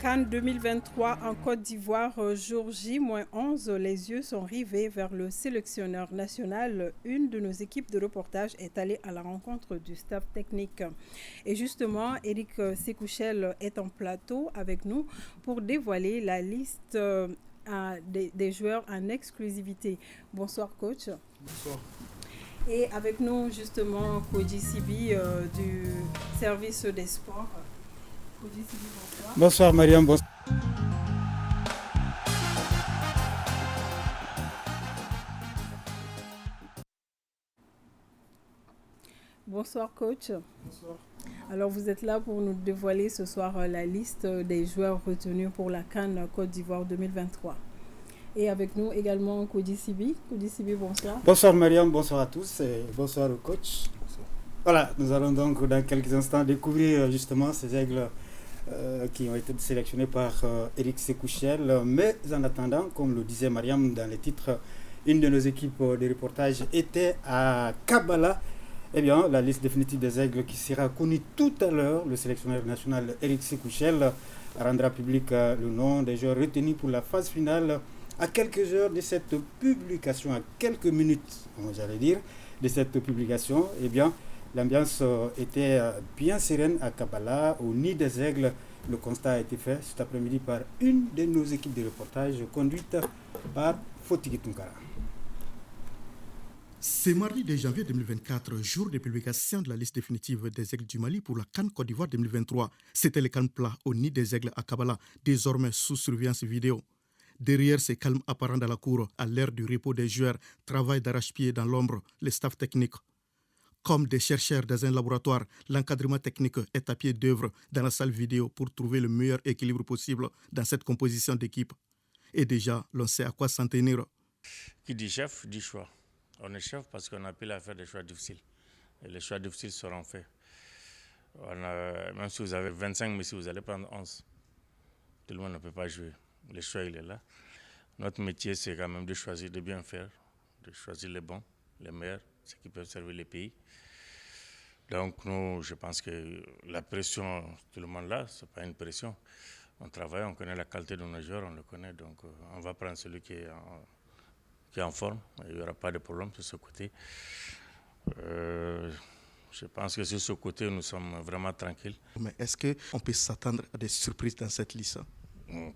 CAN 2023 en Côte d'Ivoire, jour J-11, les yeux sont rivés vers le sélectionneur national. Une de nos équipes de reportage est allée à la rencontre du staff technique. Et justement, Eric Sekouchel est en plateau avec nous pour dévoiler la liste des joueurs en exclusivité. Bonsoir coach. Bonsoir. Et avec nous justement Koji Sibi du service des sports. Koji Sibi, bonsoir. Bonsoir Mariam, bonsoir. Bonsoir coach. Bonsoir. Alors vous êtes là pour nous dévoiler ce soir la liste des joueurs retenus pour la CAN Côte d'Ivoire 2023. Et avec nous également Koji Sibi. Koji Sibi, bonsoir. Bonsoir Mariam, bonsoir à tous et bonsoir au coach. Bonsoir. Voilà, nous allons donc dans quelques instants découvrir justement ces aigles qui ont été sélectionnés par Eric Sekouchel. Mais en attendant, comme le disait Mariam dans les titres, une de nos équipes de reportage était à Kabbalah. Eh bien, la liste définitive des aigles qui sera connue tout à l'heure, le sélectionneur national Eric Sekouchel rendra public le nom des joueurs retenus pour la phase finale à quelques heures de cette publication, à quelques minutes, j'allais dire, de cette publication. Eh bien, l'ambiance était bien sereine à Kabbalah, au Nid des Aigles. Le constat a été fait cet après-midi par une de nos équipes de reportage conduite par Fotigi Tunkara. C'est mardi 2 janvier 2024, jour de publication de la liste définitive des Aigles du Mali pour la CAN Côte d'Ivoire 2023. C'était le CAN plat au Nid des Aigles à Kabbalah, désormais sous surveillance vidéo. Derrière ces calmes apparents dans la cour, à l'ère du repos des joueurs, travaillent d'arrache-pied dans l'ombre les staffs techniques. Comme des chercheurs dans un laboratoire, l'encadrement technique est à pied d'œuvre dans la salle vidéo pour trouver le meilleur équilibre possible dans cette composition d'équipe. Et déjà, l'on sait à quoi s'en tenir. Qui dit chef, dit choix. On est chef parce qu'on a appelé à faire des choix difficiles. Et les choix difficiles seront faits. Même si vous avez 25 messieurs, vous allez prendre 11. Tout le monde ne peut pas jouer. Le choix, il est là. Notre métier, c'est quand même de choisir, de bien faire, de choisir les bons, les meilleurs, ceux qui peuvent servir les pays. Donc, nous, je pense que la pression, tout le monde là, ce n'est pas une pression. On travaille, on connaît la qualité de nos joueurs, on le connaît. Donc, on va prendre celui qui est en forme. Il n'y aura pas de problème sur ce côté. Je pense que sur ce côté, nous sommes vraiment tranquilles. Mais est-ce qu'on peut s'attendre à des surprises dans cette liste?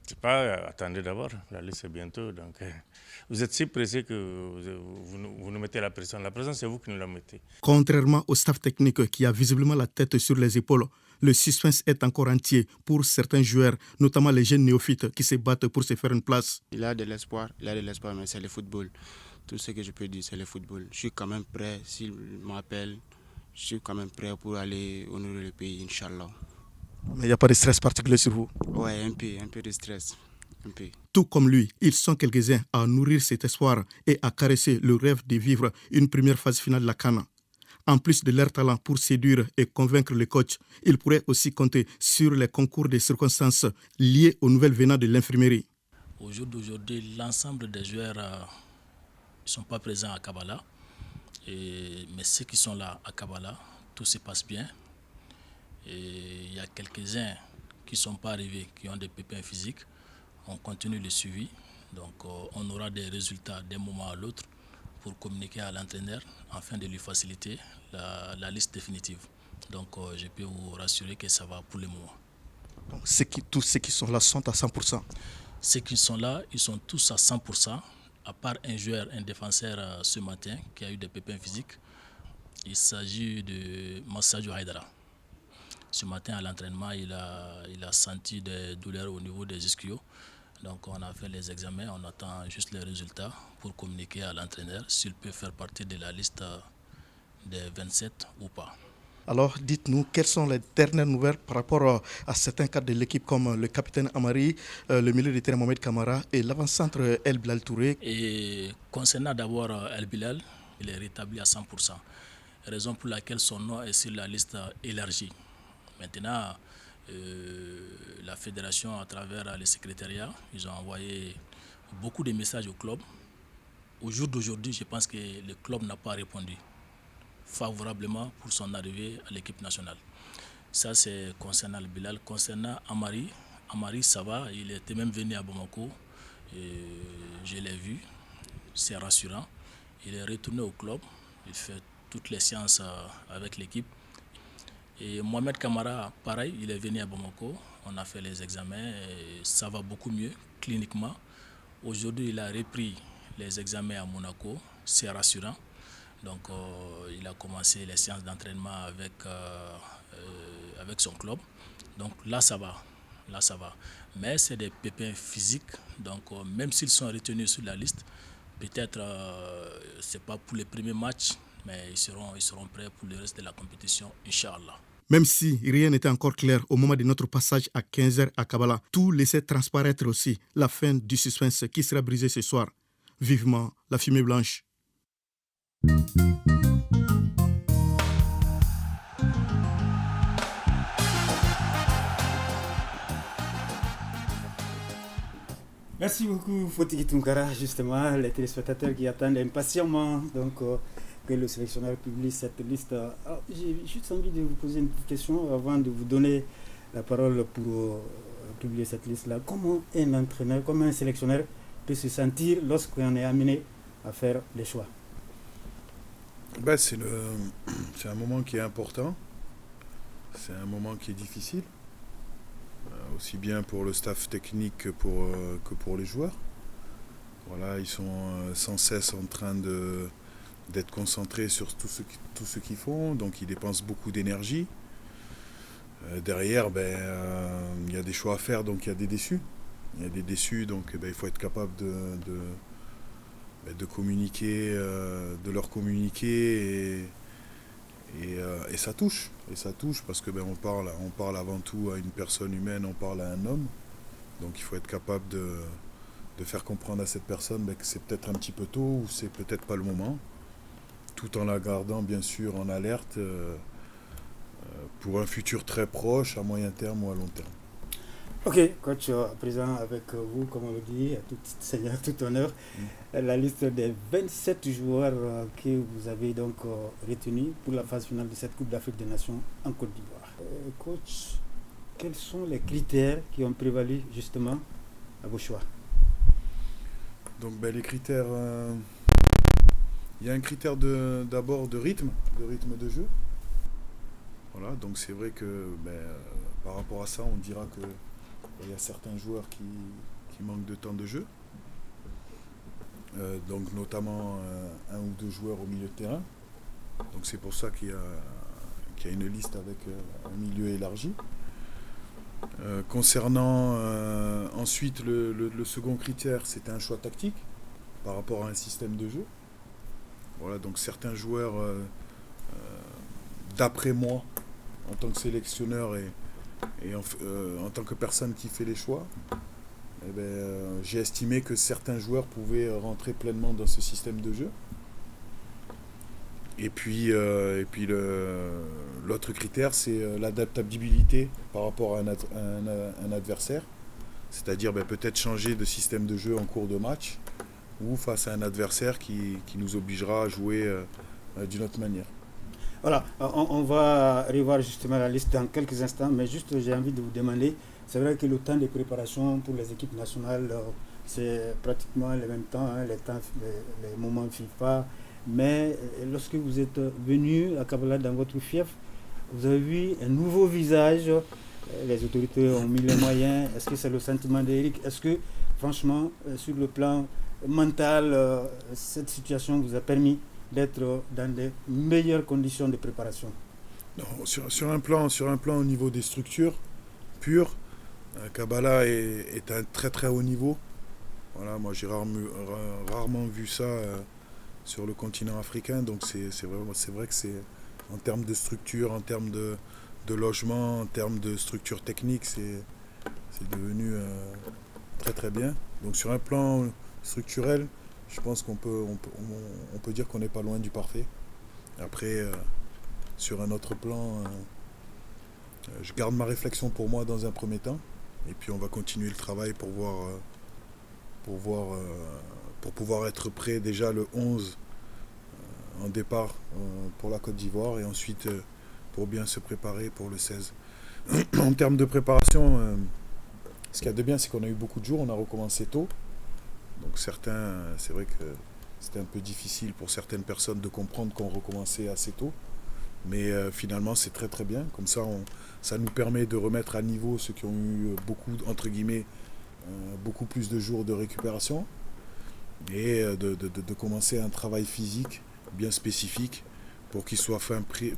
C'est pas, attendez d'abord, la liste est bientôt. Donc, vous êtes si pressé que vous nous mettez la pression. La pression, c'est vous qui nous la mettez. Contrairement au staff technique qui a visiblement la tête sur les épaules, le suspense est encore entier pour certains joueurs, notamment les jeunes néophytes qui se battent pour se faire une place. Il a de l'espoir, mais c'est le football. Tout ce que je peux dire, c'est le football. Je suis quand même prêt, s'il m'appelle, je suis quand même prêt pour aller honorer le pays, Inch'Allah. Mais il n'y a pas de stress particulier sur vous? Ouais, un peu de stress. Un peu. Tout comme lui, ils sont quelques-uns à nourrir cet espoir et à caresser le rêve de vivre une première phase finale de la CAN. En plus de leur talent pour séduire et convaincre le coach, ils pourraient aussi compter sur les concours de circonstances liés aux nouvelles venant de l'infirmerie. Au jour d'aujourd'hui, l'ensemble des joueurs ne sont pas présents à Kabbalah. Mais ceux qui sont là à Kabbalah, tout se passe bien. Et il y a quelques-uns qui ne sont pas arrivés, qui ont des pépins physiques. On continue le suivi. Donc on aura des résultats d'un moment à l'autre pour communiquer à l'entraîneur afin de lui faciliter la liste définitive. Donc je peux vous rassurer que ça va pour le moment. Donc tous ceux qui sont là sont à 100%. Ceux qui sont là, ils sont tous à 100%, à part un joueur, un défenseur ce matin qui a eu des pépins physiques. Il s'agit de Massadou Haïdara. Ce matin à l'entraînement, il a senti des douleurs au niveau des ischios. Donc on a fait les examens, on attend juste les résultats pour communiquer à l'entraîneur s'il peut faire partie de la liste des 27 ou pas. Alors dites-nous, quelles sont les dernières nouvelles par rapport à certains cadres de l'équipe comme le capitaine Amari, le milieu de terrain Mohamed Kamara et l'avant-centre El Bilal Touré? Et concernant d'abord El Bilal, il est rétabli à 100%. Raison pour laquelle son nom est sur la liste élargie. Maintenant, la fédération, à travers les secrétariats, ils ont envoyé beaucoup de messages au club. Au jour d'aujourd'hui, je pense que le club n'a pas répondu favorablement pour son arrivée à l'équipe nationale. Ça, c'est concernant le Bilal. Concernant Amari, Amari, ça va. Il était même venu à Bamako. Et je l'ai vu. C'est rassurant. Il est retourné au club. Il fait toutes les séances avec l'équipe. Et Mohamed Kamara, pareil, il est venu à Bamako. On a fait les examens et ça va beaucoup mieux cliniquement. Aujourd'hui, il a repris les examens à Monaco. C'est rassurant. Donc, il a commencé les séances d'entraînement avec son club. Donc là, ça va. Là, ça va. Mais c'est des pépins physiques. Donc, même s'ils sont retenus sur la liste, peut-être ce n'est pas pour les premiers matchs, mais ils seront prêts pour le reste de la compétition, Inch'Allah. Même si rien n'était encore clair au moment de notre passage à 15h à Kabbalah, tout laissait transparaître aussi la fin du suspense qui sera brisé ce soir. Vivement la fumée blanche. Merci beaucoup Fotiki Tunkara, justement, les téléspectateurs qui attendent impatiemment que le sélectionneur publie cette liste. Alors, j'ai juste envie de vous poser une petite question avant de vous donner la parole pour publier cette liste-là. Comment un entraîneur, comment un sélectionneur peut se sentir lorsqu'on est amené à faire les choix? C'est un moment qui est important, c'est un moment qui est difficile, aussi bien pour le staff technique que pour les joueurs. Voilà, ils sont sans cesse en train d'être concentrés sur tout ce qu'ils font, donc ils dépensent beaucoup d'énergie. Derrière, il y a des choix à faire, donc il y a des déçus. Il y a des déçus, donc il faut être capable de communiquer, de leur communiquer et ça touche. Et ça touche parce que on parle avant tout à une personne humaine, on parle à un homme. Donc il faut être capable de faire comprendre à cette personne que c'est peut-être un petit peu tôt ou c'est peut-être pas le moment, tout en la gardant bien sûr en alerte pour un futur très proche, à moyen terme ou à long terme. Ok, coach, présent avec vous, comme on le dit, à tout seigneur, tout honneur, la liste des 27 joueurs que vous avez donc retenus pour la phase finale de cette Coupe d'Afrique des Nations en Côte d'Ivoire. Coach, quels sont les critères qui ont prévalu justement à vos choix? Donc les critères, il y a un critère d'abord de rythme de jeu. Voilà, donc c'est vrai que par rapport à ça, on dira que il y a certains joueurs qui manquent de temps de jeu. Donc notamment un ou deux joueurs au milieu de terrain. Donc c'est pour ça qu'il y a une liste avec un milieu élargi. Concernant ensuite le second critère, c'était un choix tactique par rapport à un système de jeu. Voilà, donc certains joueurs, d'après moi, en tant que sélectionneur et en tant que personne qui fait les choix, j'ai estimé que certains joueurs pouvaient rentrer pleinement dans ce système de jeu. Et puis l'autre critère, c'est l'adaptabilité par rapport à un adversaire. C'est-à-dire peut-être changer de système de jeu en cours de match ou face à un adversaire qui nous obligera à jouer d'une autre manière. Voilà, on va revoir justement la liste dans quelques instants, mais juste j'ai envie de vous demander, c'est vrai que le temps de préparation pour les équipes nationales, c'est pratiquement le même temps, les moments FIFA, mais lorsque vous êtes venu à Kabbalah dans votre fief, vous avez vu un nouveau visage, les autorités ont mis les moyens, est-ce que c'est le sentiment d'Eric? Est-ce que franchement, sur le plan mental, cette situation vous a permis d'être dans de meilleures conditions de préparation? Non, sur un plan au niveau des structures pures, Kabbalah est à un très très haut niveau. Voilà, moi j'ai rarement vu ça sur le continent africain, donc c'est vrai que c'est en termes de structure, en termes de logement, en termes de structure technique, c'est devenu très très bien. Donc sur un plan structurel, je pense qu'on peut dire qu'on n'est pas loin du parfait. Après, sur un autre plan, je garde ma réflexion pour moi dans un premier temps. Et puis on va continuer le travail pour pouvoir être prêt déjà le 11 en départ pour la Côte d'Ivoire et ensuite pour bien se préparer pour le 16. En termes de préparation, Ce qu'il y a de bien, c'est qu'on a eu beaucoup de jours, on a recommencé tôt. Donc certains, c'est vrai que c'était un peu difficile pour certaines personnes de comprendre qu'on recommençait assez tôt. Mais finalement, c'est très très bien. Comme ça, ça nous permet de remettre à niveau ceux qui ont eu beaucoup, entre guillemets, beaucoup plus de jours de récupération. Et de commencer un travail physique bien spécifique pour qu'il soit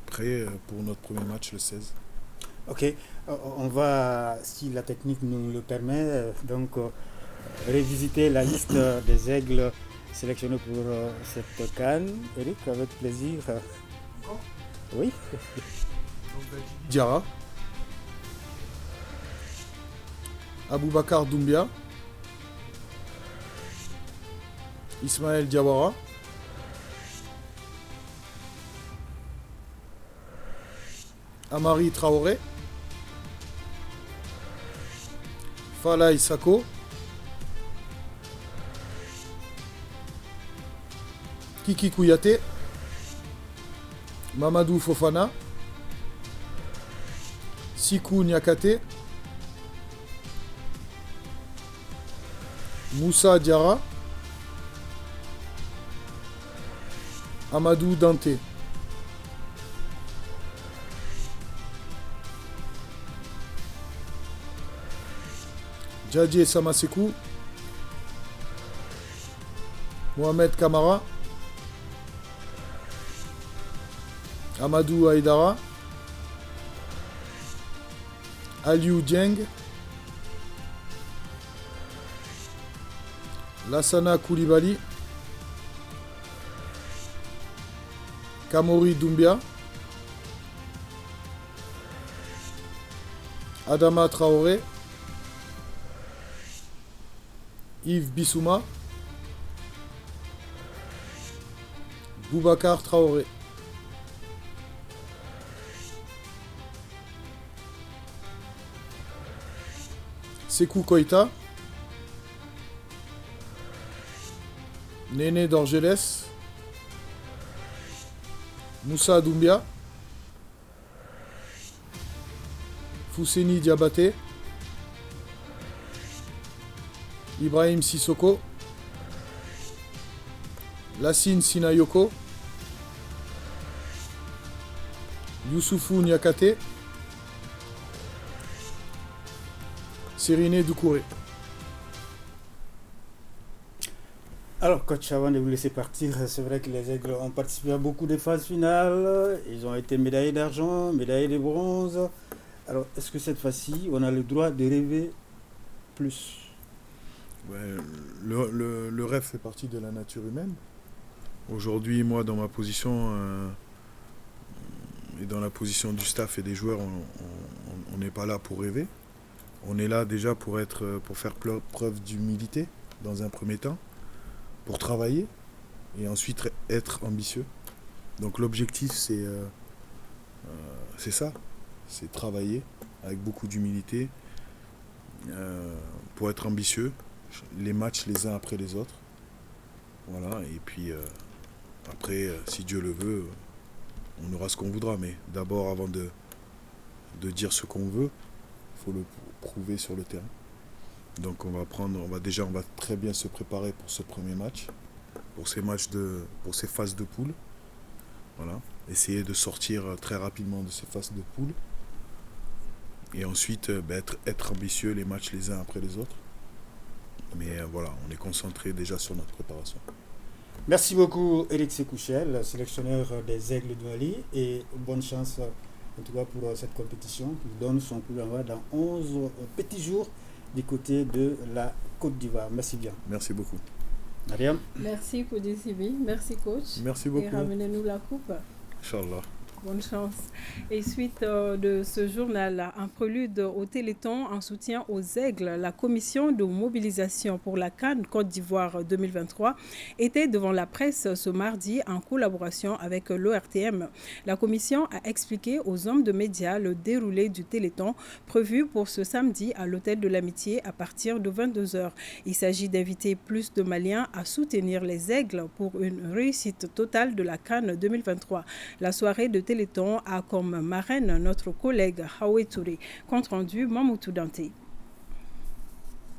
prêt pour notre premier match le 16. Ok, on va, si la technique nous le permet, donc révisiter la liste des aigles sélectionnés pour cette CAN. Eric, avec plaisir. Oui. Diarra, Aboubakar Doumbia, Ismaël Diawara, Amari Traoré, Falaï Sako, Kiki Kouyaté, Mamadou Fofana, Sikou Niakate, Moussa Diarra, Amadou Dante. Djadje Samasekou, Mohamed Kamara, Amadou Haïdara, Aliou Dieng, Lassana Koulibaly, Kamori Doumbia, Adama Traoré, Yves Bissouma, Boubacar Traoré. Sekou Koïta, Néné d'Orgelès, Moussa Doumbia, Fousseni Diabaté, Ibrahim Sissoko, Lassine Sinayoko, Youssoufou Niakate, Seriné Doucouré. Alors, coach, avant de vous laisser partir, c'est vrai que les Aigles ont participé à beaucoup de phases finales. Ils ont été médaillés d'argent, médaillés de bronze. Alors, est-ce que cette fois-ci, on a le droit de rêver plus? Ouais, le rêve fait partie de la nature humaine. Aujourd'hui, moi, dans ma position et dans la position du staff et des joueurs, on n'est pas là pour rêver. On est là déjà pour faire preuve d'humilité dans un premier temps, pour travailler et ensuite être ambitieux. Donc l'objectif, c'est ça, c'est travailler avec beaucoup d'humilité pour être ambitieux, les matchs les uns après les autres. Voilà, et puis après, si Dieu le veut, on aura ce qu'on voudra. Mais d'abord, avant de dire ce qu'on veut, il faut le prouver sur le terrain. Donc on va très bien se préparer pour ce premier match, pour ces phases de poule. Voilà, essayer de sortir très rapidement de ces phases de poule. Et ensuite, être ambitieux les matchs les uns après les autres. Mais voilà, on est concentré déjà sur notre préparation. Merci beaucoup Eric Sekouchel, sélectionneur des Aigles du Mali, et bonne chance en tout cas pour cette compétition qui donne son coup d'envoi dans 11 petits jours du côté de la Côte d'Ivoire. Merci bien. Merci beaucoup. Mariam. Merci pour DCB, merci coach. Merci beaucoup. Et ramenez-nous la coupe. Inch'Allah. Bonne chance. Et suite de ce journal, un prélude au Téléthon en soutien aux Aigles, la commission de mobilisation pour la CAN Côte d'Ivoire 2023 était devant la presse ce mardi en collaboration avec l'ORTM. La commission a expliqué aux hommes de médias le déroulé du Téléthon prévu pour ce samedi à l'Hôtel de l'Amitié à partir de 22h. Il s'agit d'inviter plus de Maliens à soutenir les Aigles pour une réussite totale de la CAN 2023. La soirée de Téléthon a comme marraine notre collègue Haoué Touré. Compte rendu Mamoutou Dante.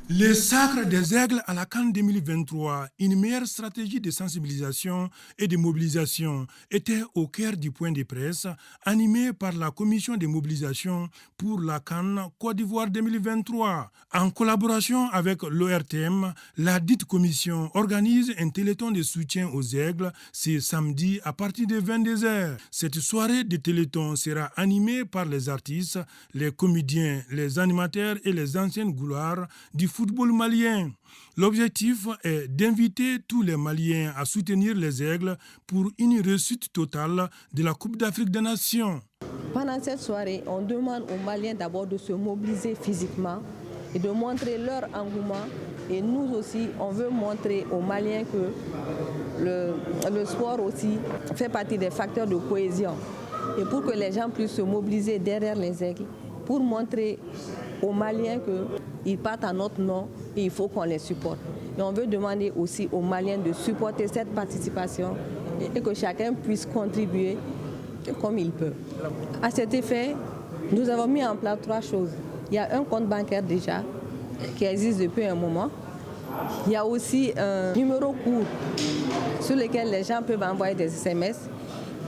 Le sacre des aigles à la CAN 2023, une meilleure stratégie de sensibilisation et de mobilisation, était au cœur du point de presse animé par la commission de mobilisation pour la CAN Côte d'Ivoire 2023. En collaboration avec l'ORTM, la dite commission organise un téléthon de soutien aux aigles ce samedi à partir de 22h. Cette soirée de téléthon sera animée par les artistes, les comédiens, les animateurs et les anciennes gloires du football malien. L'objectif est d'inviter tous les Maliens à soutenir les aigles pour une réussite totale de la Coupe d'Afrique des Nations. Pendant cette soirée, on demande aux Maliens d'abord de se mobiliser physiquement et de montrer leur engouement. Et nous aussi, on veut montrer aux Maliens que le sport aussi fait partie des facteurs de cohésion. Et pour que les gens puissent se mobiliser derrière les aigles, pour montrer aux Maliens qu'ils partent à notre nom et il faut qu'on les supporte. Et on veut demander aussi aux Maliens de supporter cette participation et que chacun puisse contribuer comme il peut. À cet effet, nous avons mis en place 3 choses. Il y a un compte bancaire déjà qui existe depuis un moment. Il y a aussi un numéro court sur lequel les gens peuvent envoyer des SMS.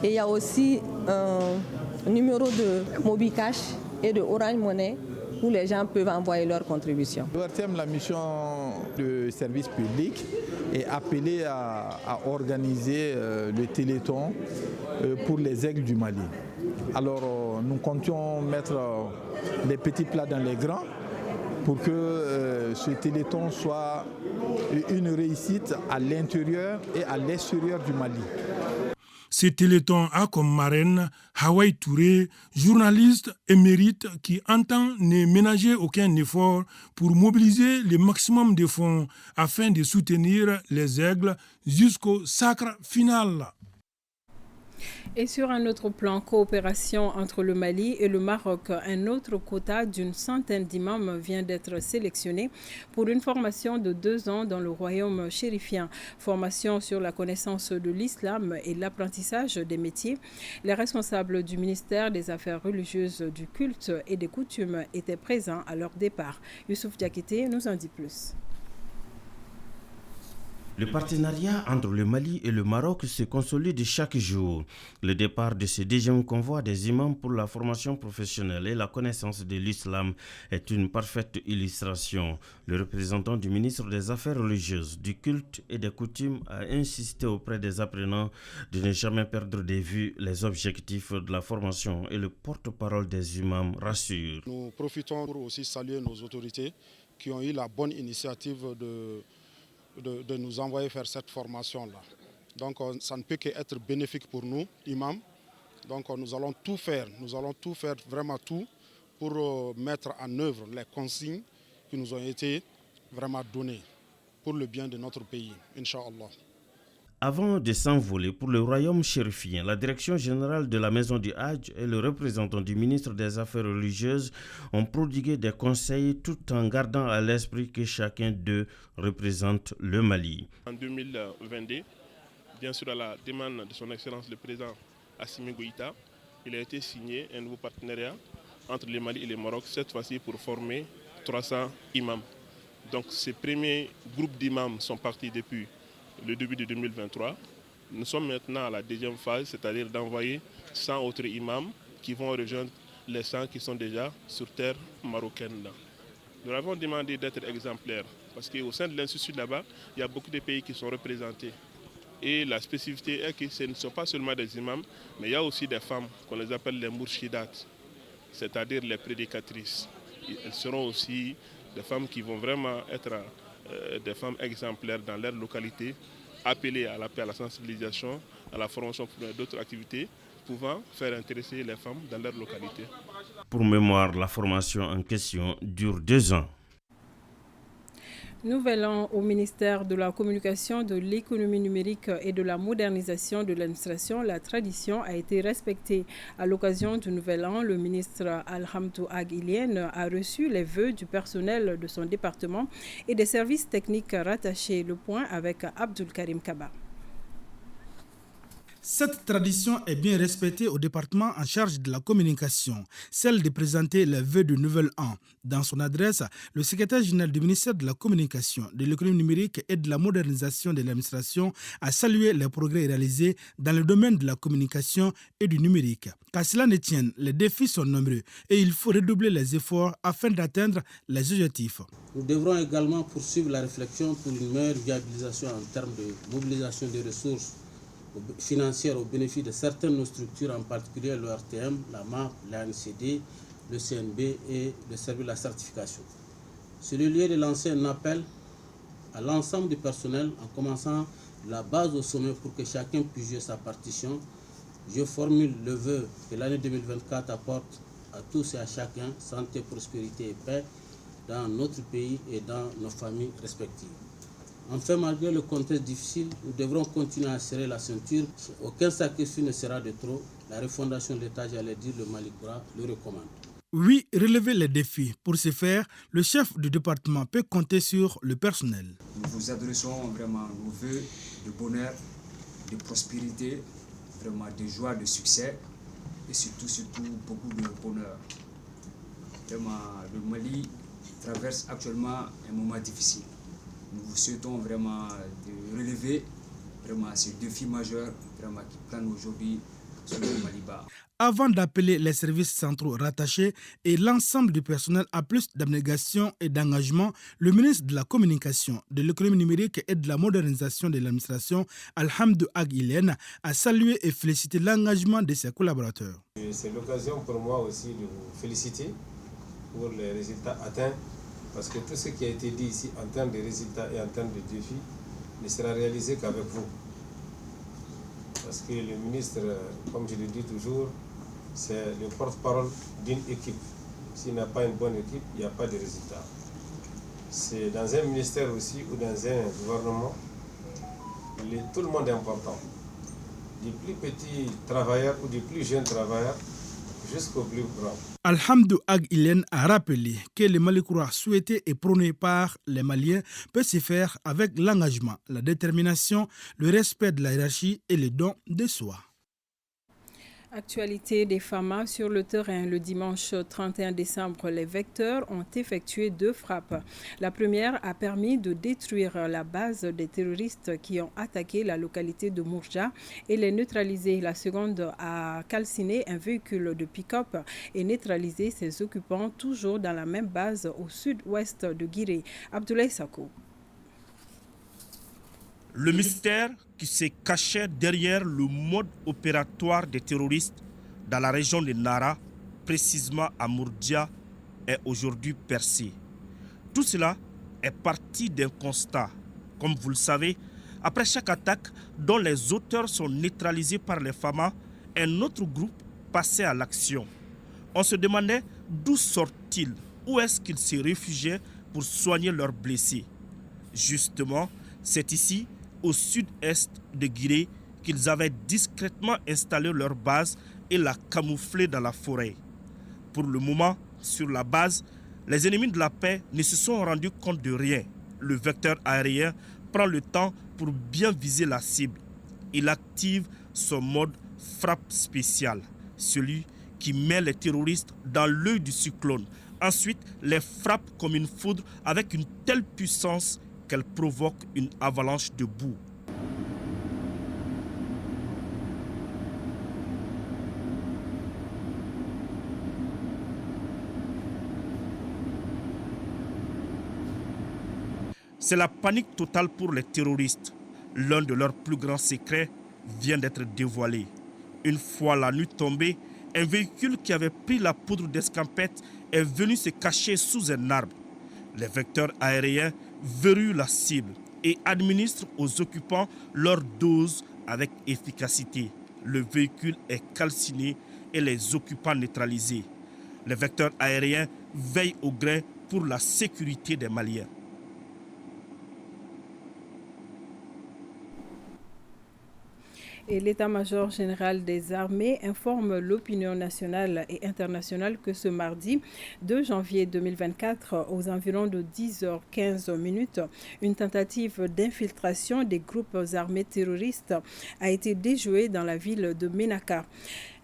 Et il y a aussi un numéro de Mobicash et de Orange Money où les gens peuvent envoyer leurs contributions. L'ORTM, la mission de service public, est appelée à organiser le téléthon pour les aigles du Mali. Alors nous comptions mettre les petits plats dans les grands pour que ce téléthon soit une réussite à l'intérieur et à l'extérieur du Mali. Ce téléthon a comme marraine Hawaï Touré, journaliste émérite qui entend ne ménager aucun effort pour mobiliser le maximum de fonds afin de soutenir les aigles jusqu'au sacre final. Et sur un autre plan, coopération entre le Mali et le Maroc, un autre quota d'une centaine d'imams vient d'être sélectionné pour une formation de 2 ans dans le royaume chérifien. Formation sur la connaissance de l'islam et l'apprentissage des métiers. Les responsables du ministère des Affaires religieuses, du culte et des coutumes étaient présents à leur départ. Youssouf Diakité nous en dit plus. Le partenariat entre le Mali et le Maroc se consolide chaque jour. Le départ de ce deuxième convoi des imams pour la formation professionnelle et la connaissance de l'islam est une parfaite illustration. Le représentant du ministre des Affaires religieuses, du culte et des coutumes a insisté auprès des apprenants de ne jamais perdre de vue les objectifs de la formation et le porte-parole des imams rassure. Nous profitons pour aussi saluer nos autorités qui ont eu la bonne initiative de nous envoyer faire cette formation-là. Donc ça ne peut qu'être bénéfique pour nous, imams. Donc nous allons tout faire, vraiment tout, pour mettre en œuvre les consignes qui nous ont été vraiment données pour le bien de notre pays, Inch'Allah. Avant de s'envoler pour le royaume chérifien, la direction générale de la maison du Hadj et le représentant du ministre des Affaires religieuses ont prodigué des conseils tout en gardant à l'esprit que chacun d'eux représente le Mali. En 2022, bien sûr à la demande de son Excellence le président Assimi Goïta, il a été signé un nouveau partenariat entre le Mali et le Maroc, cette fois-ci pour former 300 imams. Donc ces premiers groupes d'imams sont partis depuis le début de 2023. Nous sommes maintenant à la deuxième phase, c'est-à-dire d'envoyer 100 autres imams qui vont rejoindre les 100 qui sont déjà sur terre marocaine. Nous avons demandé d'être exemplaires parce qu'au sein de l'institut là-bas, il y a beaucoup de pays qui sont représentés. Et la spécificité est que ce ne sont pas seulement des imams, mais il y a aussi des femmes qu'on les appelle les mourchidat, c'est-à-dire les prédicatrices. Elles seront aussi des femmes qui vont vraiment être des femmes exemplaires dans leur localité, appelées à la paix, à la sensibilisation, à la formation pour d'autres activités pouvant faire intéresser les femmes dans leur localité. Pour mémoire, la formation en question dure 2 ans. Nouvel an au ministère de la Communication, de l'Économie numérique et de la modernisation de l'administration. La tradition a été respectée. À l'occasion du Nouvel an, le ministre Alhamdou Ag Ilien a reçu les vœux du personnel de son département et des services techniques rattachés. Le point avec Abdul Karim Kaba. Cette tradition est bien respectée au département en charge de la communication, celle de présenter les vœux du nouvel an. Dans son adresse, le secrétaire général du ministère de la Communication, de l'économie numérique et de la modernisation de l'administration a salué les progrès réalisés dans le domaine de la communication et du numérique. Qu'à cela ne tienne, les défis sont nombreux et il faut redoubler les efforts afin d'atteindre les objectifs. Nous devrons également poursuivre la réflexion pour une meilleure viabilisation en termes de mobilisation des ressources financières au bénéfice de certaines structures, en particulier le RTM, la MAP, l'ANCD, le CNB et le service de la certification. C'est le lieu de lancer un appel à l'ensemble du personnel en commençant de la base au sommet pour que chacun puisse jouer sa partition. Je formule le vœu que l'année 2024 apporte à tous et à chacun santé, prospérité et paix dans notre pays et dans nos familles respectives. Enfin, malgré le contexte difficile, nous devrons continuer à serrer la ceinture. Aucun sacrifice ne sera de trop. La refondation de l'État, j'allais dire, le Mali-Koura le recommande. Oui, relever les défis. Pour ce faire, le chef du département peut compter sur le personnel. Nous vous adressons vraiment nos vœux de bonheur, de prospérité, vraiment de joie, de succès et surtout beaucoup de bonheur. Vraiment, le Mali traverse actuellement un moment difficile. Nous vous souhaitons vraiment de relever vraiment ces défis majeurs vraiment qui planent aujourd'hui sur le Mali-Bas. Avant d'appeler les services centraux rattachés et l'ensemble du personnel à plus d'abnégation et d'engagement, le ministre de la Communication, de l'économie numérique et de la modernisation de l'administration, Alhamdou Ag Ilène, a salué et félicité l'engagement de ses collaborateurs. C'est l'occasion pour moi aussi de vous féliciter pour les résultats atteints, parce que tout ce qui a été dit ici en termes de résultats et en termes de défis ne sera réalisé qu'avec vous. Parce que le ministre, comme je le dis toujours, c'est le porte-parole d'une équipe. S'il n'a pas une bonne équipe, il n'y a pas de résultat. C'est dans un ministère aussi ou dans un gouvernement, tout le monde est important. Du plus petit travailleur ou du plus jeune travailleur jusqu'au plus grand. Alhamdou Ag Ilène a rappelé que le Mali-Koura souhaité et prôné par les Maliens peut se faire avec l'engagement, la détermination, le respect de la hiérarchie et le don de soi. Actualité des FAMA sur le terrain. Le dimanche 31 décembre, les vecteurs ont effectué 2 frappes. La première a permis de détruire la base des terroristes qui ont attaqué la localité de Mourja et les neutraliser. La seconde a calciné un véhicule de pick-up et neutralisé ses occupants, toujours dans la même base au sud-ouest de Guiré. Abdoulaye Sako. Le mystère qui se cachait derrière le mode opératoire des terroristes dans la région de Nara, précisément à Mourdia, est aujourd'hui percé. Tout cela est parti d'un constat. Comme vous le savez, après chaque attaque dont les auteurs sont neutralisés par les FAMA, un autre groupe passait à l'action. On se demandait d'où sortent-ils, où est-ce qu'ils se réfugiaient pour soigner leurs blessés. Justement, c'est ici, au sud-est de Guiré, qu'ils avaient discrètement installé leur base et la camouflé dans la forêt. Pour le moment, sur la base, les ennemis de la paix ne se sont rendus compte de rien. Le vecteur aérien prend le temps pour bien viser la cible. Il active son mode frappe spéciale, celui qui met les terroristes dans l'œil du cyclone. Ensuite, les frappe comme une foudre avec une telle puissance qu'elle provoque une avalanche de boue. C'est la panique totale pour les terroristes. L'un de leurs plus grands secrets vient d'être dévoilé. Une fois la nuit tombée, un véhicule qui avait pris la poudre d'escampette est venu se cacher sous un arbre. Les vecteurs aériens verrouillent la cible et administrent aux occupants leur dose avec efficacité. Le véhicule est calciné et les occupants neutralisés. Les vecteurs aériens veillent au grain pour la sécurité des Maliens. Et l'état-major général des armées informe l'opinion nationale et internationale que ce mardi 2 janvier 2024, aux environs de 10h15, une tentative d'infiltration des groupes armés terroristes a été déjouée dans la ville de Ménaka.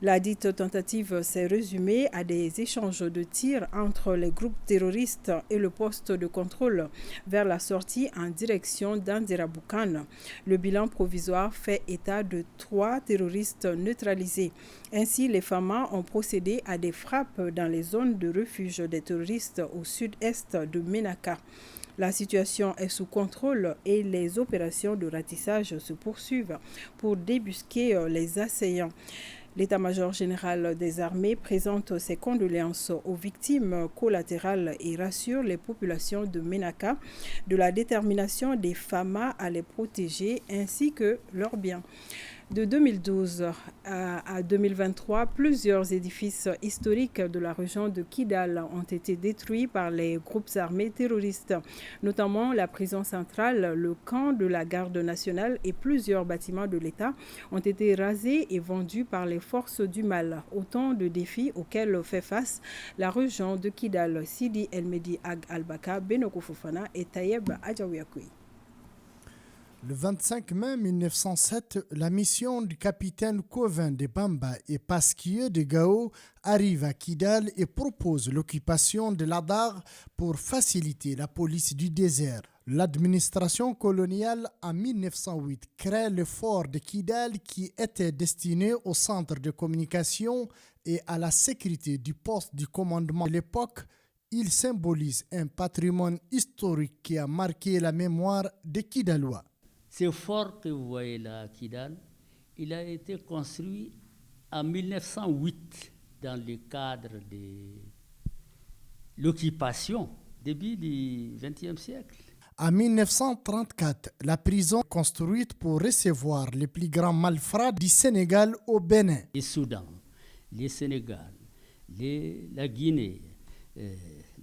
La dite tentative s'est résumée à des échanges de tirs entre les groupes terroristes et le poste de contrôle vers la sortie en direction d'Andiraboukan. Le bilan provisoire fait état de 3 terroristes neutralisés. Ainsi, les FAMA ont procédé à des frappes dans les zones de refuge des terroristes au sud-est de Ménaka. La situation est sous contrôle et les opérations de ratissage se poursuivent pour débusquer les assaillants. L'état-major général des armées présente ses condoléances aux victimes collatérales et rassure les populations de Ménaka de la détermination des FAMA à les protéger ainsi que leurs biens. De 2012 à 2023, plusieurs édifices historiques de la région de Kidal ont été détruits par les groupes armés terroristes, notamment la prison centrale, le camp de la garde nationale et plusieurs bâtiments de l'État ont été rasés et vendus par les forces du mal. Autant de défis auxquels fait face la région de Kidal. Sidi El-Medi Ag Al-Baka, Benoko Fofana et Tayeb Adjaouyakoui. Le 25 mai 1907, la mission du capitaine Covin de Bamba et Pasquier de Gao arrive à Kidal et propose l'occupation de l'Adar pour faciliter la police du désert. L'administration coloniale en 1908 crée le fort de Kidal qui était destiné au centre de communication et à la sécurité du poste du commandement de l'époque. Il symbolise un patrimoine historique qui a marqué la mémoire des Kidalois. Ce fort que vous voyez là à Kidal, il a été construit en 1908 dans le cadre de l'occupation début du XXe siècle. En 1934, la prison construite pour recevoir les plus grands malfrats du Sénégal au Bénin. Le Soudan, le Sénégal, la Guinée,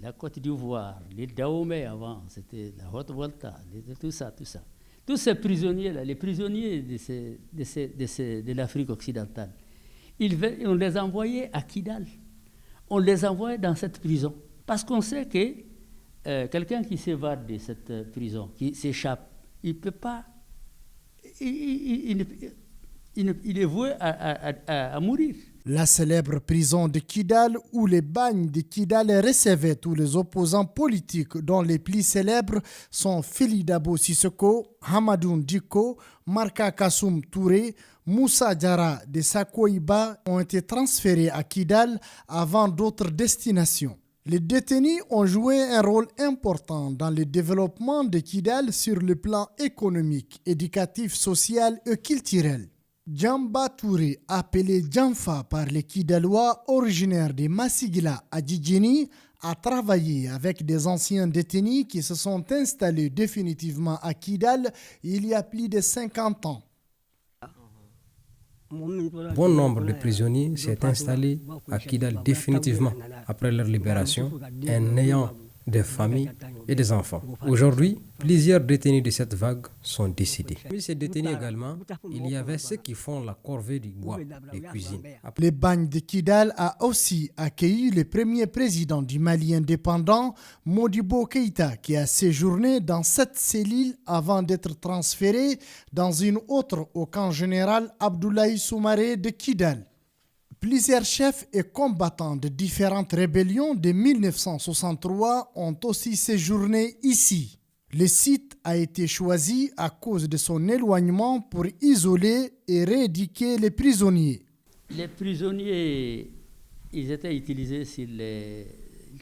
la Côte d'Ivoire, les Dahomey avant, c'était la Haute-Volta, tout ça. Tous ces prisonniers-là, les prisonniers de l'Afrique occidentale, on les envoyait à Kidal. On les envoyait dans cette prison. Parce qu'on sait que quelqu'un qui s'évade de cette prison, qui s'échappe, il ne peut pas... Il est voué à mourir. La célèbre prison de Kidal, où les bagnes de Kidal recevaient tous les opposants politiques, dont les plus célèbres sont Fili Dabo Sissoko, Hamadoun Diko, Marka Kassoum Touré, Moussa Diarra de Sakoïba, ont été transférés à Kidal avant d'autres destinations. Les détenus ont joué un rôle important dans le développement de Kidal sur le plan économique, éducatif, social et culturel. Djamba Touré, appelé Djamfa par les Kidalois, originaire de Massigila à Djidjini, a travaillé avec des anciens détenus qui se sont installés définitivement à Kidal il y a plus de 50 ans. Bon nombre de prisonniers s'est installé à Kidal définitivement après leur libération, en ayant des familles et des enfants. Aujourd'hui, plusieurs détenus de cette vague sont décédés. Parmi ces détenus également, il y avait ceux qui font la corvée du bois, des cuisines. Les bagnes de Kidal a aussi accueilli le premier président du Mali indépendant, Modibo Keïta, qui a séjourné dans cette cellule avant d'être transféré dans une autre au camp général Abdoulaye Soumaré de Kidal. Plusieurs chefs et combattants de différentes rébellions de 1963 ont aussi séjourné ici. Le site a été choisi à cause de son éloignement pour isoler et rééduquer les prisonniers. Les prisonniers, ils étaient utilisés ils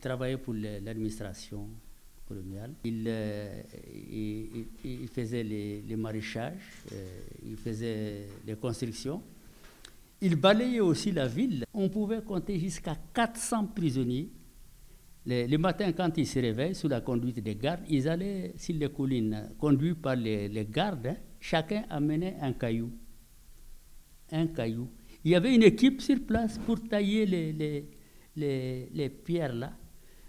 travaillaient pour l'administration coloniale. Ils faisaient les maraîchages, ils faisaient les constructions. Ils balayaient aussi la ville. On pouvait compter jusqu'à 400 prisonniers. Le matin, quand ils se réveillent, sous la conduite des gardes, ils allaient sur les collines, conduits par les gardes. Chacun amenait un caillou. Il y avait une équipe sur place pour tailler les pierres là,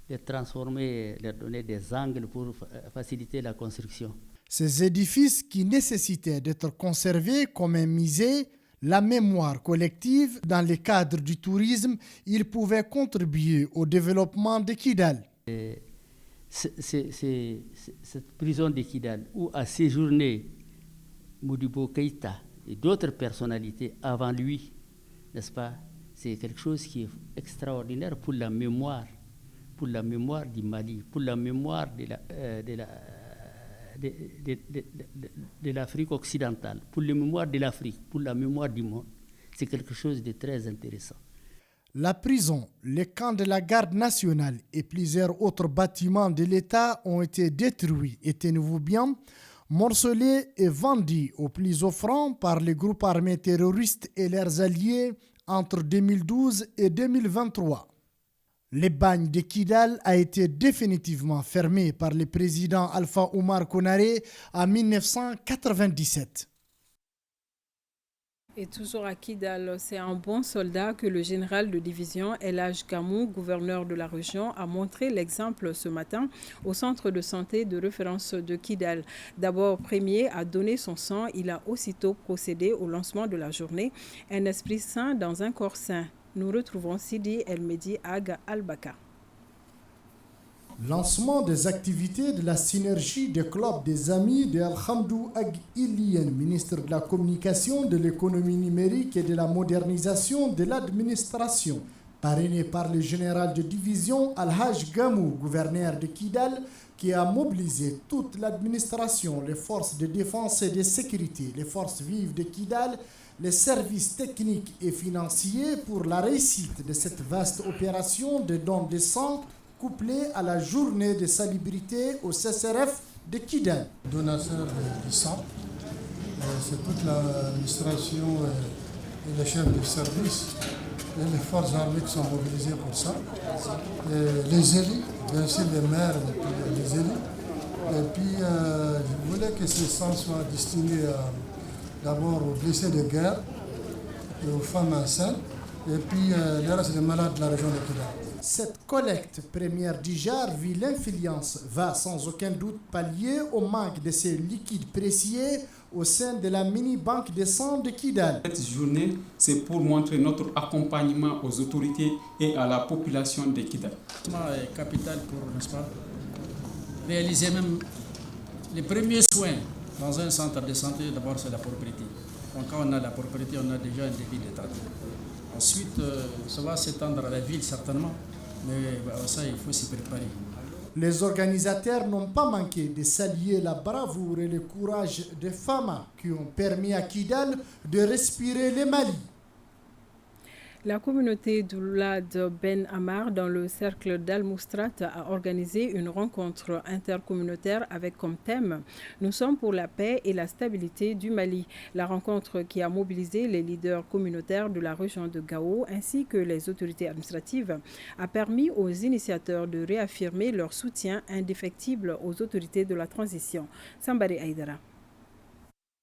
les transformer, leur donner des angles pour faciliter la construction. Ces édifices qui nécessitaient d'être conservés comme un musée La mémoire collective, dans le cadre du tourisme, il pouvait contribuer au développement de Kidal. Cette prison de Kidal où a séjourné Modibo Keïta et d'autres personnalités avant lui, n'est-ce pas? C'est quelque chose qui est extraordinaire pour la mémoire du Mali, pour la mémoire de l'Afrique occidentale, pour la mémoire de l'Afrique, pour la mémoire du monde. C'est quelque chose de très intéressant. La prison, les camps de la garde nationale et plusieurs autres bâtiments de l'État ont été détruits et tenez-vous bien, morcelés et vendus au plus offrant par les groupes armés terroristes et leurs alliés entre 2012 et 2023. Le bagne de Kidal a été définitivement fermé par le président Alpha Oumar Konaré en 1997. Et toujours à Kidal, c'est un bon soldat que le général de division El Hadj Gamou, gouverneur de la région, a montré l'exemple ce matin au centre de santé de référence de Kidal. D'abord premier à donner son sang, il a aussitôt procédé au lancement de la journée. Un esprit sain dans un corps sain. Nous retrouvons Sidi El Mehdi Ag Al-Baka. Lancement des activités de la synergie des clubs des amis de Al-Hamdou Ag Ilien, ministre de la Communication, de l'économie numérique et de la modernisation de l'administration. Parrainé par le général de division Al-Hadj Gamou, gouverneur de Kidal, qui a mobilisé toute l'administration, les forces de défense et de sécurité, les forces vives de Kidal, les services techniques et financiers pour la réussite de cette vaste opération de don de sang couplée à la journée de salubrité au CSRF de Kidal. Donation du sang, c'est toute l'administration et les chefs de service et les forces armées qui sont mobilisées pour ça. Et les élus, bien sûr les maires et les élus. Et puis je voulais que ce sang soit destiné d'abord aux blessés de guerre et aux femmes enceintes, et puis le reste des malades de la région de Kidal. Cette collecte première d'Ijar vit l'influence va sans aucun doute pallier au manque de ces liquides précieux au sein de la mini-banque de sang de Kidal. Cette journée, c'est pour montrer notre accompagnement aux autorités et à la population de Kidal. C'est capital pour, n'est-ce pas, réaliser même les premiers soins dans un centre de santé. D'abord, c'est la propriété. Donc, quand on a la propriété, on a déjà un débit de traitement. Ensuite, ça va s'étendre à la ville certainement, mais ça, il faut s'y préparer. Les organisateurs n'ont pas manqué de saluer la bravoure et le courage des femmes qui ont permis à Kidal de respirer le Mali. La communauté d'Oulad Ben Ammar dans le cercle d'Al-Moustrat a organisé une rencontre intercommunautaire avec comme thème « Nous sommes pour la paix et la stabilité du Mali ». La rencontre qui a mobilisé les leaders communautaires de la région de Gao ainsi que les autorités administratives a permis aux initiateurs de réaffirmer leur soutien indéfectible aux autorités de la transition. Sambari Aïdara.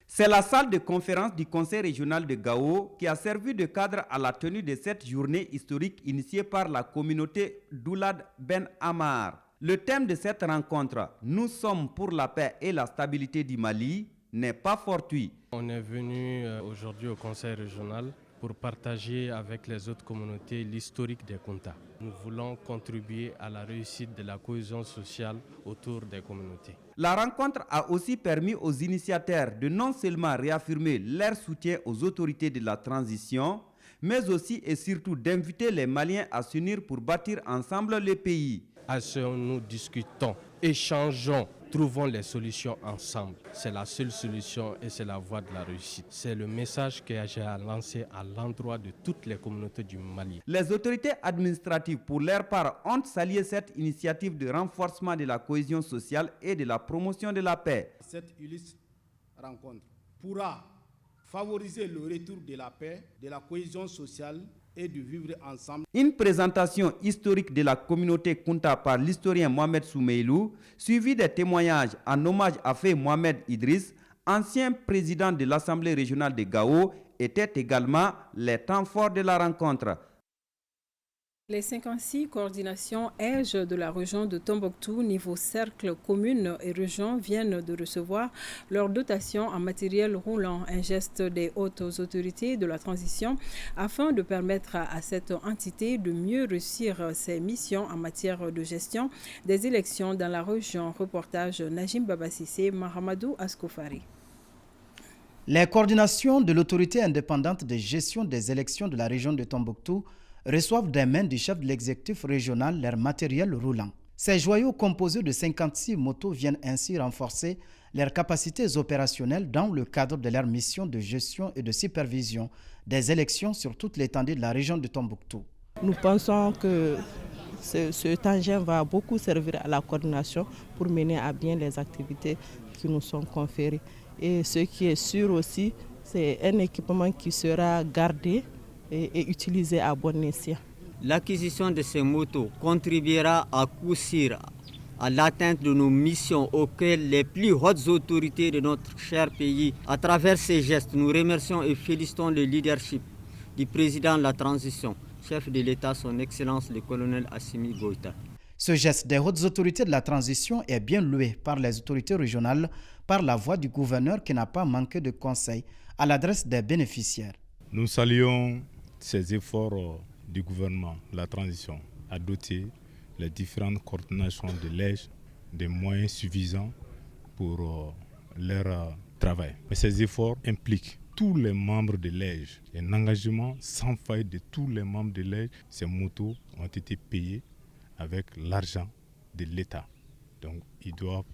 C'est la salle de conférence du Conseil régional de Gao qui a servi de cadre à la tenue de cette journée historique initiée par la communauté d'Oulad Ben Ammar. Le thème de cette rencontre, « Nous sommes pour la paix et la stabilité du Mali », n'est pas fortuit. On est venu aujourd'hui au Conseil régional pour partager avec les autres communautés l'historique des Kunta. Nous voulons contribuer à la réussite de la cohésion sociale autour des communautés. La rencontre a aussi permis aux initiateurs de non seulement réaffirmer leur soutien aux autorités de la transition, mais aussi et surtout d'inviter les Maliens à s'unir pour bâtir ensemble le pays. Asseyons-nous, discutons, échangeons, trouvons les solutions ensemble. C'est la seule solution et c'est la voie de la réussite. C'est le message que j'ai à lancer à l'endroit de toutes les communautés du Mali. Les autorités administratives, pour leur part, ont salué cette initiative de renforcement de la cohésion sociale et de la promotion de la paix. Cette illustre rencontre pourra favoriser le retour de la paix, de la cohésion sociale et de vivre ensemble. Une présentation historique de la communauté Kunta par l'historien Mohamed Soumeilou, suivie des témoignages en hommage à Fé Mohamed Idriss, ancien président de l'Assemblée régionale de Gao, était également les temps forts de la rencontre. Les 56 coordinations EJ de la région de Tombouctou, niveau cercle, commune et région, viennent de recevoir leur dotation en matériel roulant, un geste des hautes autorités de la transition afin de permettre à cette entité de mieux réussir ses missions en matière de gestion des élections dans la région. Reportage Najim Babassissé, Mahamadou Askoufari. Les coordinations de l'autorité indépendante de gestion des élections de la région de Tombouctou reçoivent des mains du chef de l'exécutif régional leur matériel roulant. Ces joyaux composés de 56 motos viennent ainsi renforcer leurs capacités opérationnelles dans le cadre de leur mission de gestion et de supervision des élections sur toute l'étendue de la région de Tombouctou. Nous pensons que cet engin va beaucoup servir à la coordination pour mener à bien les activités qui nous sont conférées. Et ce qui est sûr aussi, c'est un équipement qui sera gardé et utilisé à bon escient. L'acquisition de ces motos contribuera à coup sûr à l'atteinte de nos missions auxquelles les plus hautes autorités de notre cher pays, à travers ces gestes, nous remercions et félicitons le leadership du président de la transition, chef de l'État, son Excellence le colonel Assimi Goïta. Ce geste des hautes autorités de la transition est bien loué par les autorités régionales par la voix du gouverneur qui n'a pas manqué de conseils à l'adresse des bénéficiaires. Nous saluons ces efforts du gouvernement, la transition, à doter les différentes coordinations de l'EJ des moyens suffisants pour leur travail. Mais ces efforts impliquent tous les membres de l'EJ, un engagement sans faille de tous les membres de l'EJ. Ces motos ont été payées avec l'argent de l'État. Donc, ils doivent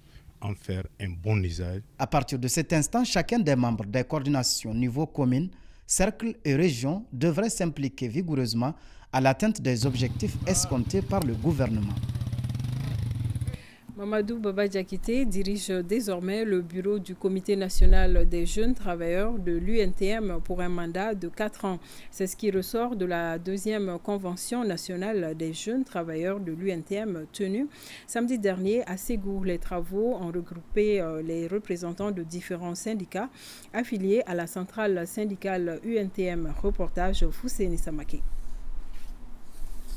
en faire un bon usage. À partir de cet instant, chacun des membres des coordinations niveau commune, cercle et région devrait s'impliquer vigoureusement à l'atteinte des objectifs escomptés par le gouvernement. Mamadou Baba Diakité dirige désormais le bureau du Comité national des jeunes travailleurs de l'UNTM pour un mandat de 4 ans. C'est ce qui ressort de la deuxième convention nationale des jeunes travailleurs de l'UNTM tenue samedi dernier à Ségou. Les travaux ont regroupé les représentants de différents syndicats affiliés à la centrale syndicale UNTM. Reportage Fousseni Samake.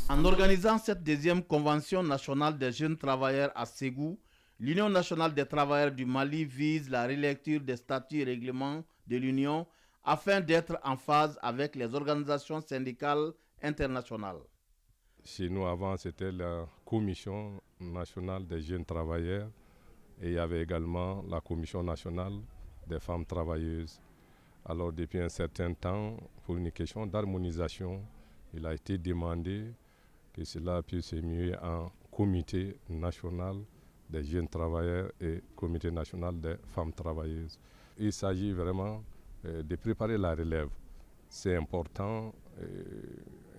En organisant cette deuxième convention nationale des jeunes travailleurs à Ségou, l'Union nationale des travailleurs du Mali vise la relecture des statuts et règlements de l'Union afin d'être en phase avec les organisations syndicales internationales. Chez nous avant, c'était la Commission nationale des jeunes travailleurs et il y avait également la Commission nationale des femmes travailleuses. Alors depuis un certain temps, pour une question d'harmonisation, il a été demandé que cela puisse se muer en comité national des jeunes travailleurs et comité national des femmes travailleuses. Il s'agit vraiment de préparer la relève. C'est important,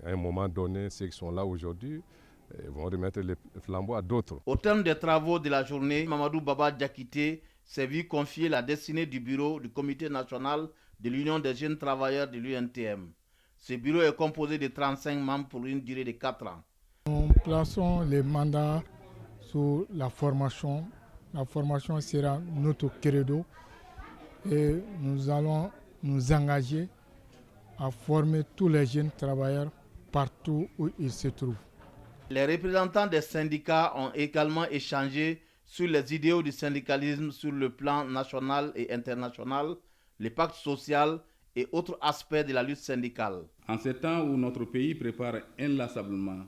à un moment donné, ceux qui sont là aujourd'hui vont remettre les flambeaux à d'autres. Au terme des travaux de la journée, Mamadou Baba Diakité s'est vu confier la destinée du bureau du comité national de l'Union des jeunes travailleurs de l'UNTM. Ce bureau est composé de 35 membres pour une durée de 4 ans. Nous plaçons les mandats sur la formation. La formation sera notre credo et nous allons nous engager à former tous les jeunes travailleurs partout où ils se trouvent. Les représentants des syndicats ont également échangé sur les idéaux du syndicalisme sur le plan national et international, le pacte social et autres aspects de la lutte syndicale. En ces temps où notre pays prépare inlassablement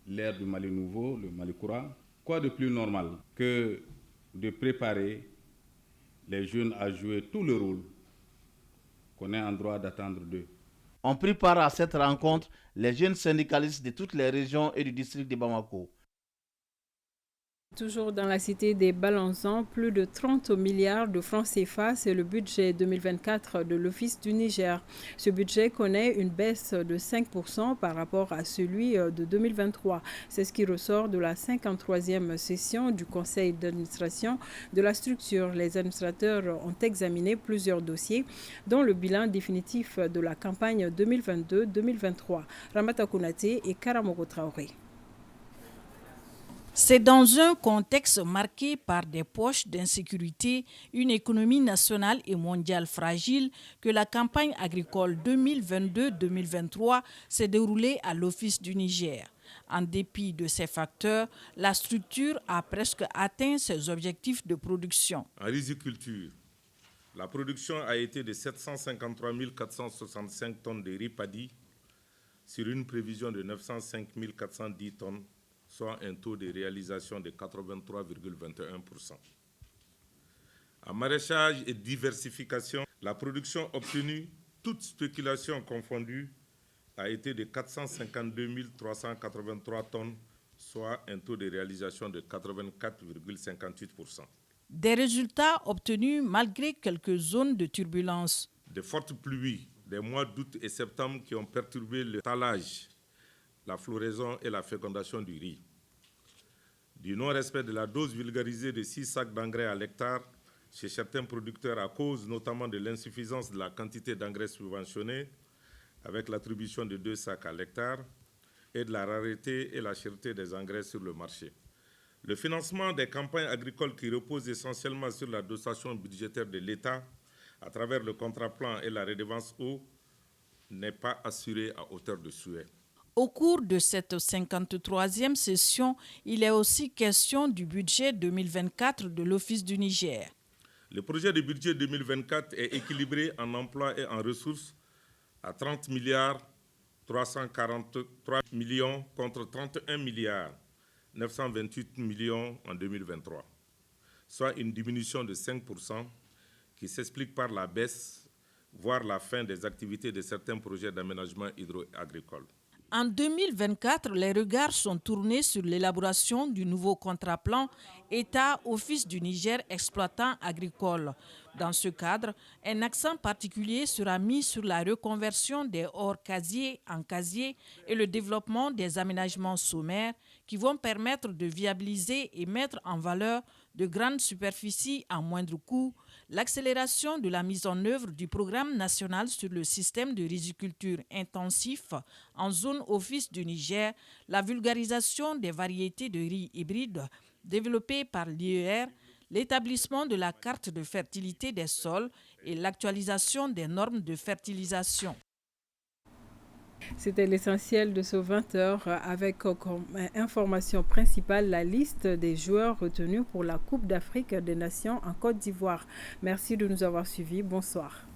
l'ère du Mali nouveau, le Mali courant, quoi de plus normal que de préparer les jeunes à jouer tout le rôle qu'on est en droit d'attendre d'eux. On prit part à cette rencontre les jeunes syndicalistes de toutes les régions et du district de Bamako. Toujours dans la cité des Balanzans, plus de 30 milliards de francs CFA, c'est le budget 2024 de l'Office du Niger. Ce budget connaît une baisse de 5% par rapport à celui de 2023. C'est ce qui ressort de la 53e session du conseil d'administration de la structure. Les administrateurs ont examiné plusieurs dossiers, dont le bilan définitif de la campagne 2022-2023. Ramata Konaté et Karamogo Traoré. C'est dans un contexte marqué par des poches d'insécurité, une économie nationale et mondiale fragile que la campagne agricole 2022-2023 s'est déroulée à l'Office du Niger. En dépit de ces facteurs, la structure a presque atteint ses objectifs de production. En riziculture, la production a été de 753 465 tonnes de riz paddy sur une prévision de 905 410 tonnes, soit un taux de réalisation de 83,21%. En maraîchage et diversification, la production obtenue, toute spéculation confondue, a été de 452 383 tonnes, soit un taux de réalisation de 84,58%. Des résultats obtenus malgré quelques zones de turbulence. De fortes pluies des mois d'août et septembre qui ont perturbé le talage, la floraison et la fécondation du riz. Du non-respect de la dose vulgarisée de 6 sacs d'engrais à l'hectare chez certains producteurs à cause notamment de l'insuffisance de la quantité d'engrais subventionnés avec l'attribution de 2 sacs à l'hectare et de la rareté et la cherté des engrais sur le marché. Le financement des campagnes agricoles qui reposent essentiellement sur la dotation budgétaire de l'État à travers le contrat-plan et la redevance eau n'est pas assuré à hauteur de souhait. Au cours de cette 53e session, il est aussi question du budget 2024 de l'Office du Niger. Le projet de budget 2024 est équilibré en emplois et en ressources à 30 343 millions contre 31 928 millions en 2023, soit une diminution de 5% qui s'explique par la baisse, voire la fin des activités de certains projets d'aménagement hydro-agricole. En 2024, les regards sont tournés sur l'élaboration du nouveau contrat-plan État-Office du Niger exploitant agricole. Dans ce cadre, un accent particulier sera mis sur la reconversion des hors-casiers en casiers et le développement des aménagements sommaires qui vont permettre de viabiliser et mettre en valeur de grandes superficies à moindre coût, l'accélération de la mise en œuvre du programme national sur le système de riziculture intensif en zone office du Niger, la vulgarisation des variétés de riz hybrides développées par l'IER, l'établissement de la carte de fertilité des sols et l'actualisation des normes de fertilisation. C'était l'essentiel de ce 20h avec comme information principale la liste des joueurs retenus pour la Coupe d'Afrique des Nations en Côte d'Ivoire. Merci de nous avoir suivis. Bonsoir.